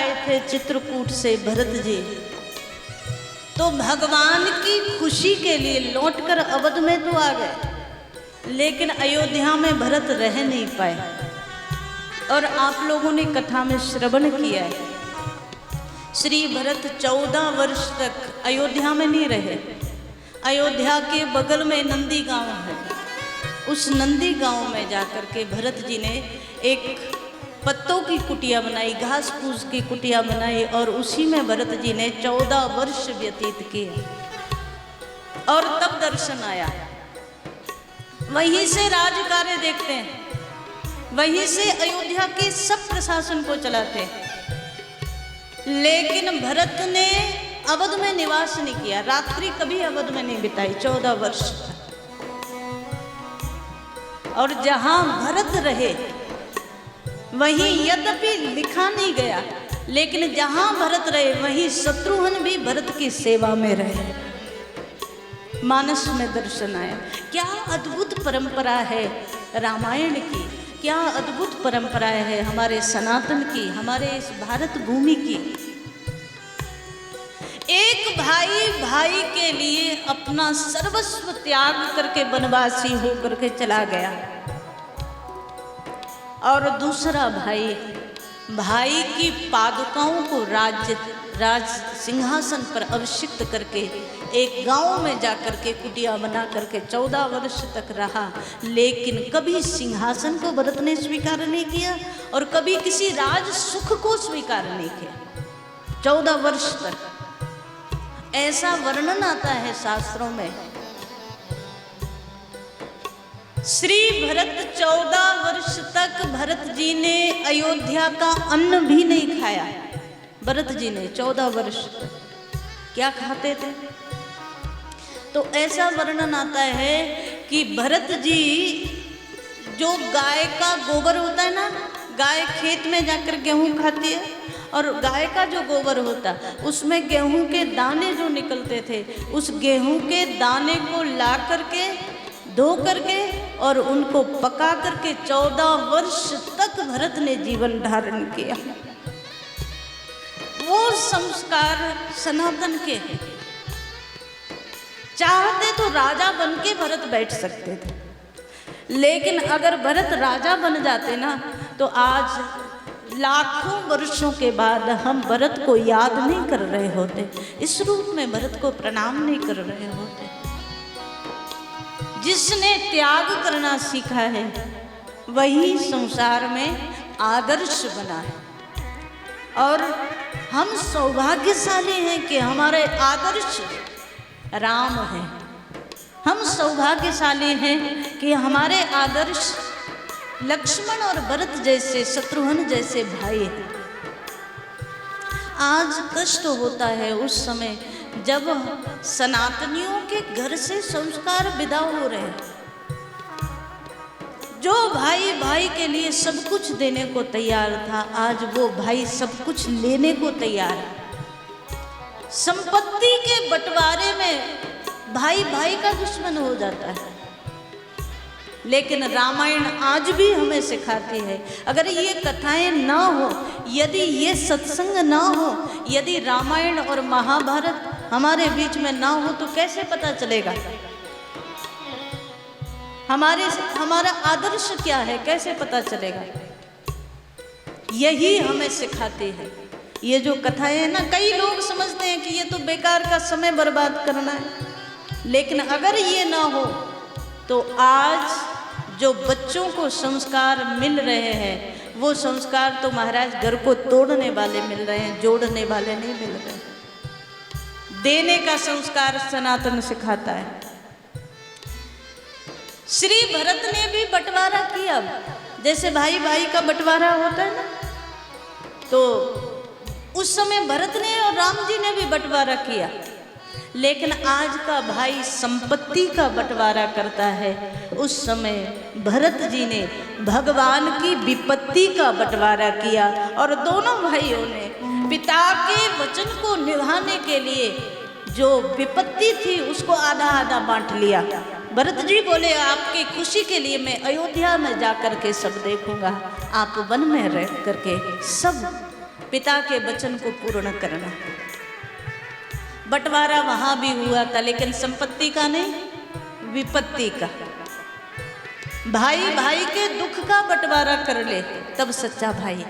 आए थे चित्रकूट से भरत जी, तो भगवान की खुशी के लिए लौटकर अवध में तो आ गए, लेकिन अयोध्या में भरत रह नहीं पाए। और आप लोगों ने कथा में श्रवण किया है, श्री भरत 14 वर्ष तक अयोध्या में नहीं रहे। अयोध्या के बगल में नंदी गांव है, उस नंदी गांव में जाकर के भरत जी ने एक पत्तों की कुटिया बनाई, घास फूस की कुटिया बनाई, और उसी में भरत जी ने 14 वर्ष व्यतीत किए। और तब दर्शन आया, वहीं से राज कार्य देखते हैं, वहीं से अयोध्या के सब प्रशासन को चलाते हैं। लेकिन भरत ने अवध में निवास नहीं किया, रात्रि कभी अवध में नहीं बिताई 14 वर्ष तक। और जहां भरत रहे वहीं यद्यपि लिखा नहीं गया, लेकिन जहां भरत रहे वहीं शत्रुघ्न भी भरत की सेवा में रहे। मानस में दर्शन आया। क्या अद्भुत परंपरा है रामायण की, क्या अद्भुत परंपरा है हमारे सनातन की, हमारे इस भारत भूमि की। एक भाई भाई के लिए अपना सर्वस्व त्याग करके वनवासी होकर के चला गया, और दूसरा भाई भाई की पादुकाओं को राज सिंहासन पर अभिषिक्त करके एक गांव में जाकर के कुटिया बना करके 14 वर्ष तक रहा। लेकिन कभी सिंहासन को भरत ने स्वीकार नहीं किया और कभी किसी राज सुख को स्वीकार नहीं किया 14 वर्ष तक। ऐसा वर्णन आता है शास्त्रों में। श्री भरत 14 वर्ष तक भरत जी ने अयोध्या का अन्न भी नहीं खाया। भरत जी ने 14 वर्ष तक क्या खाते थे? तो ऐसा वर्णन आता है कि भरत जी जो गाय का गोबर होता है ना, गाय खेत में जाकर गेहूं खाती है, और गाय का जो गोबर होता उसमें गेहूं के दाने जो निकलते थे, उस गेहूं के दाने को ला करके धो करके और उनको पका करके 14 वर्ष तक भरत ने जीवन धारण किया। वो संस्कार सनातन के हैं। चाहते तो राजा बन के भरत बैठ सकते थे, लेकिन अगर भरत राजा बन जाते ना तो आज लाखों वर्षों के बाद हम भरत को याद नहीं कर रहे होते, इस रूप में भरत को प्रणाम नहीं कर रहे होते। जिसने त्याग करना सीखा है वही संसार में आदर्श बना है। और हम सौभाग्यशाली हैं कि हमारे आदर्श राम हैं। हम सौभाग्यशाली हैं कि हमारे आदर्श लक्ष्मण और भरत जैसे, शत्रुघ्न जैसे भाई हैं। आज कष्ट होता है उस समय जब सनातनियों के घर से संस्कार विदा हो रहे हैं। जो भाई भाई के लिए सब कुछ देने को तैयार था, आज वो भाई सब कुछ लेने को तैयार है। संपत्ति के बंटवारे में भाई भाई का दुश्मन हो जाता है। लेकिन रामायण आज भी हमें सिखाती है, अगर ये कथाएं ना हो, यदि ये सत्संग ना हो, यदि रामायण और महाभारत हमारे बीच में ना हो तो कैसे पता चलेगा हमारा आदर्श क्या है, कैसे पता चलेगा? यही हमें सिखाती है ये जो कथाएं हैं ना। कई लोग समझते हैं कि ये तो बेकार का समय बर्बाद करना है, लेकिन अगर ये ना हो तो आज जो बच्चों को संस्कार मिल रहे हैं वो संस्कार तो महाराज घर को तोड़ने वाले मिल रहे हैं, जोड़ने वाले नहीं मिल रहे। देने का संस्कार सनातन सिखाता है। श्री भरत ने भी बंटवारा किया, जैसे भाई भाई का बंटवारा होता है ना, तो उस समय भरत ने और राम जी ने भी बंटवारा किया। लेकिन आज का भाई संपत्ति का बंटवारा करता है, उस समय भरत जी ने भगवान की विपत्ति का बंटवारा किया। और दोनों भाइयों ने पिता के वचन को निभाने के लिए जो विपत्ति थी उसको आधा आधा बांट लिया। भरत जी बोले, आपकी खुशी के लिए मैं अयोध्या में जाकर के सब देखूंगा, आप वन में रह करके सब पिता के वचन को पूर्ण करना। बंटवारा वहां भी हुआ था, लेकिन संपत्ति का नहीं, विपत्ति का। भाई भाई के दुख का बंटवारा कर ले, तब सच्चा भाई।